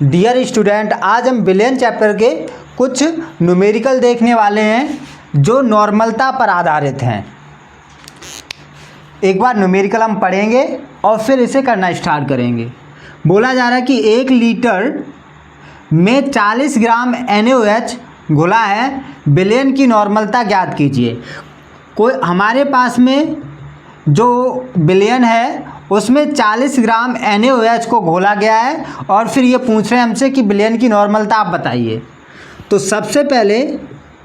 Dear student, आज हम billion chapter के कुछ न्यूमेरिकल देखने वाले हैं जो नॉर्मलता पर आधारित हैं। एक बार न्यूमेरिकल हम पढ़ेंगे और फिर इसे करना स्टार्ट करेंगे। बोला जा रहा है कि 1 लीटर में 40 ग्राम NaOH घुला है, बिलियन की नॉर्मलता ज्ञात कीजिए। कोई हमारे पास में जो बिलियन है उसमें 40 ग्राम NaOH को घोला गया है और फिर ये पूछ रहे हैं हमसे कि बिलियन की नॉर्मलता आप बताइए। तो सबसे पहले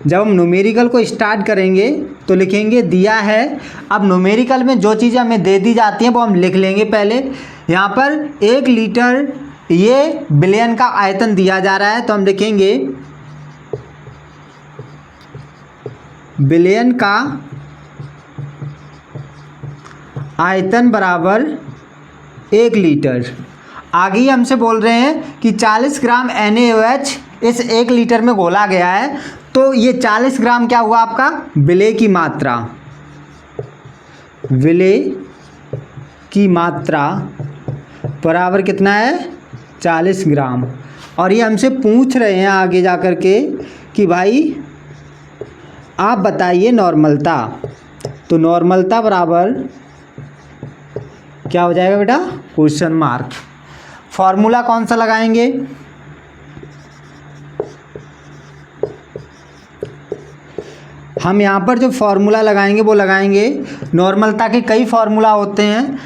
जब हम न्यूमेरिकल को स्टार्ट करेंगे तो लिखेंगे दिया है। अब न्यूमेरिकल में जो चीज़ें हमें दे दी जाती हैं वो हम लिख लेंगे। पहले यहाँ पर 1 लीटर ये बिलियन का आयतन दिया जा रहा है, तो हम लिखेंगे बिलियन का आयतन बराबर 1 लीटर। आगे ही हमसे बोल रहे हैं कि 40 ग्राम NaOH इस 1 लीटर में घोला गया है, तो ये 40 ग्राम क्या हुआ आपका विलेय की मात्रा। विलेय की मात्रा बराबर कितना है 40 ग्राम। और ये हमसे पूछ रहे हैं आगे जा कर के कि भाई आप बताइए नॉर्मलता। तो नॉर्मलता बराबर क्या हो जाएगा बेटा, क्वेश्चन मार्क। फॉर्मूला कौन सा लगाएंगे, हम यहाँ पर जो फॉर्मूला लगाएंगे वो लगाएंगे, नॉर्मलता के कई फार्मूला होते हैं।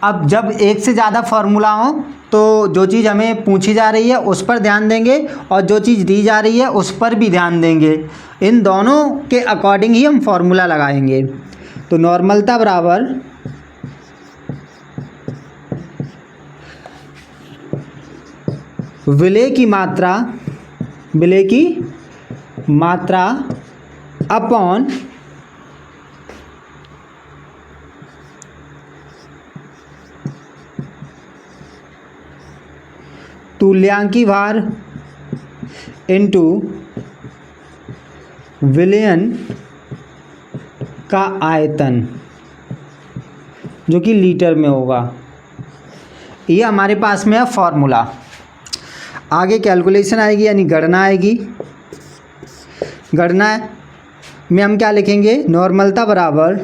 अब जब एक से ज़्यादा फार्मूला हो तो जो चीज़ हमें पूछी जा रही है उस पर ध्यान देंगे और जो चीज़ दी जा रही है उस पर भी ध्यान देंगे। इन दोनों के अकॉर्डिंग ही हम फार्मूला लगाएंगे। तो नॉर्मलता बराबर विलेय की मात्रा अपॉन तुल्यांकी भार इनटू विलियन का आयतन जो कि लीटर में होगा। ये हमारे पास में है फॉर्मूला। आगे कैलकुलेशन आएगी यानी गणना आएगी। गणना में हम क्या लिखेंगे, नॉर्मलता बराबर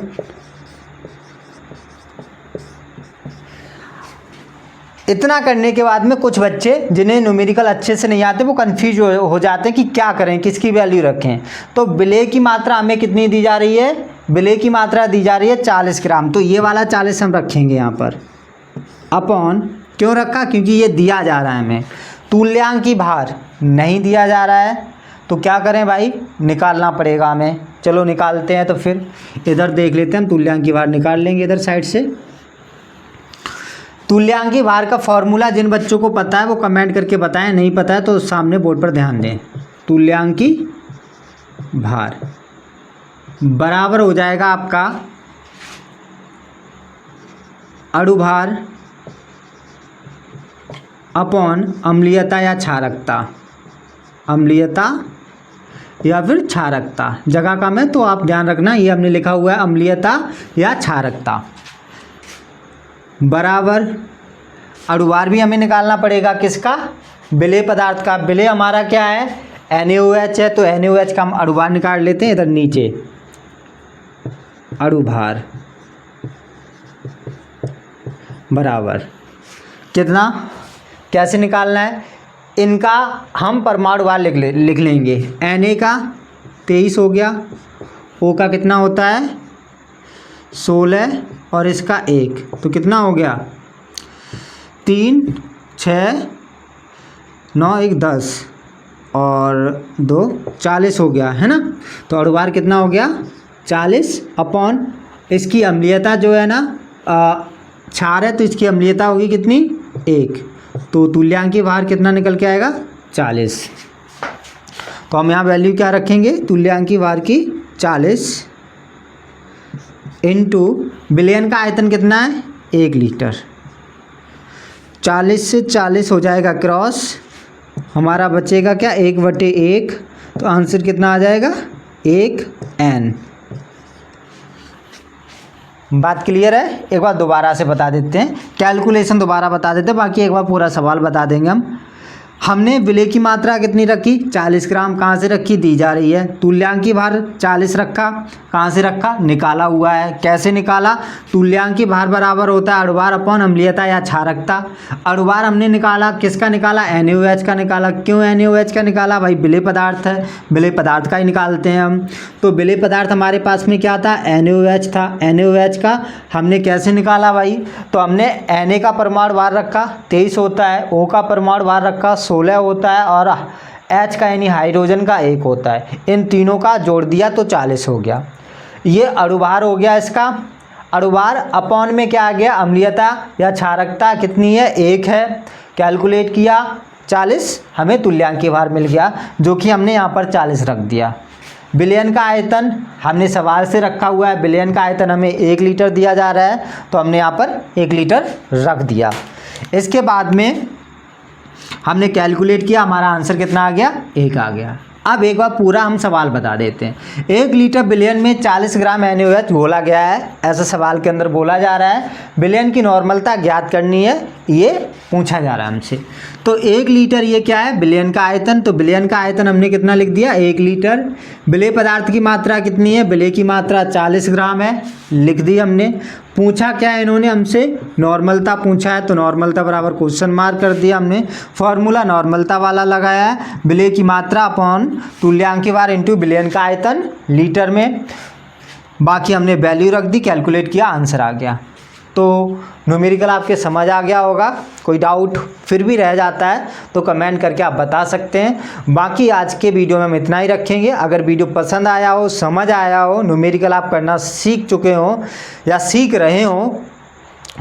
इतना करने के बाद में कुछ बच्चे जिन्हें न्यूमेरिकल अच्छे से नहीं आते वो कंफ्यूज हो जाते हैं कि क्या करें, किसकी वैल्यू रखें। तो विलेय की मात्रा हमें कितनी दी जा रही है, विलेय की मात्रा दी जा रही है 40 ग्राम, तो ये वाला 40 हम रखेंगे यहाँ पर। अपॉन क्यों रखा, क्योंकि ये दिया जा रहा है हमें। तुल्यांकी भार नहीं दिया जा रहा है तो क्या करें भाई, निकालना पड़ेगा हमें। चलो निकालते हैं। तो फिर इधर देख लेते हैं, हम तुल्यांकी भार निकाल लेंगे इधर साइड से। तुल्यांकी भार का फॉर्मूला जिन बच्चों को पता है वो कमेंट करके बताएं, नहीं पता है तो सामने बोर्ड पर ध्यान दें। तुल्यांकी भार बराबर हो जाएगा आपका अणुभार अपॉन अम्लीयता या क्षारकता। अम्लीयता या फिर क्षारकता, जगह कम है तो आप ध्यान रखना, ये हमने लिखा हुआ है अम्लीयता या क्षारकता बराबर। अणुभार भी हमें निकालना पड़ेगा किसका, विलेय पदार्थ का। विलेय हमारा क्या है NaOH है, तो NaOH का हम अणुभार निकाल लेते हैं इधर नीचे। अणुभार बराबर कितना, कैसे निकालना है, इनका हम परमाणु भार लिख लेंगे। Na का 23 हो गया, O का कितना होता है 16 और इसका 1, तो कितना हो गया 3 6 9 1 10 और 2 40 हो गया है ना। तो अणुभार कितना हो गया 40 अपॉन इसकी अम्लीयता जो है ना क्षार है तो इसकी अम्लीयता होगी कितनी 1, तो तुल्यांकी भार कितना निकल के आएगा 40। तो हम यहाँ वैल्यू क्या रखेंगे, तुल्यांकी भार की 40 इनटू बिलियन का आयतन कितना है 1 लीटर। 40 से 40 हो जाएगा क्रॉस, हमारा बचेगा क्या 1/1, तो आंसर कितना आ जाएगा 1N। बात क्लियर है। एक बार दोबारा से बता देते हैं, कैलकुलेशन दोबारा बता देते हैं, बाकी एक बार पूरा सवाल बता देंगे हम। हमने विलेय की मात्रा कितनी रखी 40 ग्राम, कहाँ से रखी दी जा रही है। तुल्यांकी भार 40 रखा, कहाँ से रखा निकाला हुआ है। कैसे निकाला, तुल्यांकी भार बराबर होता है अणुभार अपॉन अम्लीयता या क्षारकता। अणुभार हमने निकाला, किसका निकाला NaOH का निकाला। क्यों NaOH का निकाला भाई, विलेय पदार्थ है, विलेय पदार्थ का ही निकालते हैं हम। तो विलेय पदार्थ हमारे पास में क्या था NaOH था। NaOH का हमने कैसे निकाला भाई, तो हमने Na का परमाणु भार रखा 23 होता है, O का परमाणु भार रखा 16 होता है और H का यानी हाइड्रोजन का 1 होता है। इन तीनों का जोड़ दिया तो 40 हो गया। ये अणुभार हो गया इसका। अणुभार अपॉन में क्या आ गया, अम्लीयता या क्षारकता कितनी है 1 है। कैलकुलेट किया 40, हमें तुल्यांकी भार मिल गया जो कि हमने यहाँ पर 40 रख दिया। विलयन का आयतन हमने सवाल से रखा हुआ है, विलयन का आयतन हमें 1 लीटर दिया जा रहा है तो हमने यहाँ पर 1 लीटर रख दिया। इसके बाद में हमने कैलकुलेट किया, हमारा आंसर कितना आ गया 1 आ गया। अब एक बार पूरा हम सवाल बता देते हैं। 1 लीटर विलयन में 40 ग्राम NaOH घोला गया है, ऐसा सवाल के अंदर बोला जा रहा है। विलयन की नॉर्मलता ज्ञात करनी है, ये पूछा जा रहा है हमसे। तो 1 लीटर ये क्या है विलयन का आयतन, तो विलयन का आयतन हमने कितना लिख दिया 1 लीटर। विलेय पदार्थ की मात्रा कितनी है, विलेय की मात्रा 40 ग्राम है, लिख दी हमने। पूछा क्या है इन्होंने हमसे, नॉर्मलता पूछा है तो नॉर्मलता बराबर क्वेश्चन मार्क कर दिया हमने। फॉर्मूला नॉर्मलता वाला लगाया है, विलेय की मात्रा अपॉन तुल्यांकी भार इंटू विलयन का आयतन लीटर में। बाकी हमने वैल्यू रख दी, कैलकुलेट किया, आंसर आ गया। तो न्यूमेरिकल आपके समझ आ गया होगा। कोई डाउट फिर भी रह जाता है तो कमेंट करके आप बता सकते हैं। बाकी आज के वीडियो में हम इतना ही रखेंगे। अगर वीडियो पसंद आया हो, समझ आया हो, न्यूमेरिकल आप करना सीख चुके हो या सीख रहे हो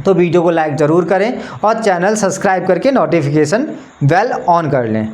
तो वीडियो को लाइक ज़रूर करें और चैनल सब्सक्राइब करके नोटिफिकेशन बेल ऑन कर लें।